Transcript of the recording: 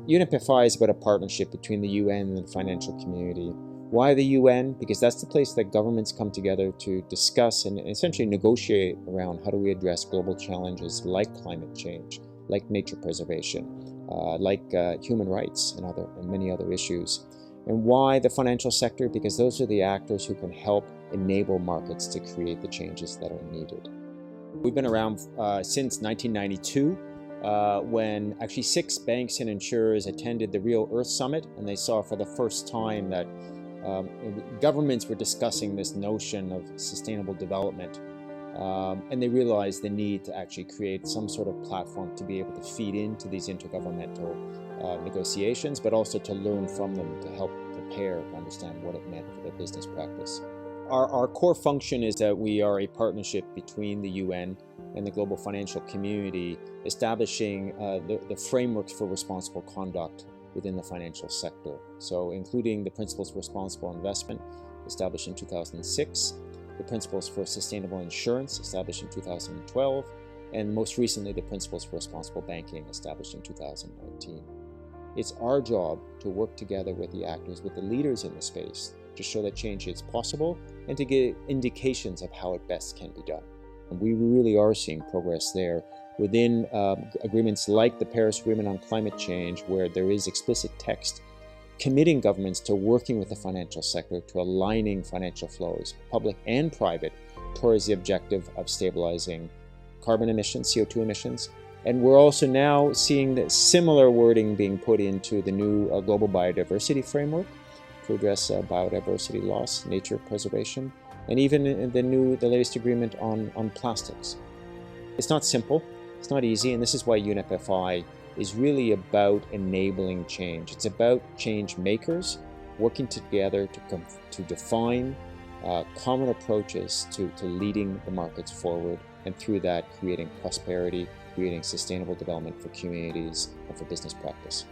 UNEP FI is about a partnership between the UN and the financial community. Why the UN? Because that's the place that governments come together to discuss and essentially negotiate around how do we address global challenges like climate change, like nature preservation, like human rights and many other issues. And why the financial sector? Because those are the actors who can help enable markets to create the changes that are needed. We've been around since 1992. When actually 6 banks and insurers attended the Real Earth Summit, and they saw for the first time that governments were discussing this notion of sustainable development, and they realized the need to actually create some sort of platform to be able to feed into these intergovernmental negotiations, but also to learn from them to help prepare to understand what it meant for their business practice. Our core function is that we are a partnership between the UN and the global financial community, establishing the frameworks for responsible conduct within the financial sector. So including the Principles for Responsible Investment, established in 2006, the Principles for Sustainable Insurance, established in 2012, and most recently the Principles for Responsible Banking, established in 2019. It's our job to work together with the actors, with the leaders in the space, to show that change is possible and to give indications of how it best can be done. And we really are seeing progress there within agreements like the Paris Agreement on Climate Change, where there is explicit text committing governments to working with the financial sector to aligning financial flows, public and private, towards the objective of stabilizing carbon emissions, CO2 emissions. And we're also now seeing that similar wording being put into the new Global Biodiversity Framework to address biodiversity loss, nature preservation, and even the latest agreement on plastics. It's not simple, it's not easy, and this is why UNEP FI is really about enabling change. It's about change makers working together to define common approaches to leading the markets forward, and through that creating prosperity, creating sustainable development for communities and for business practice.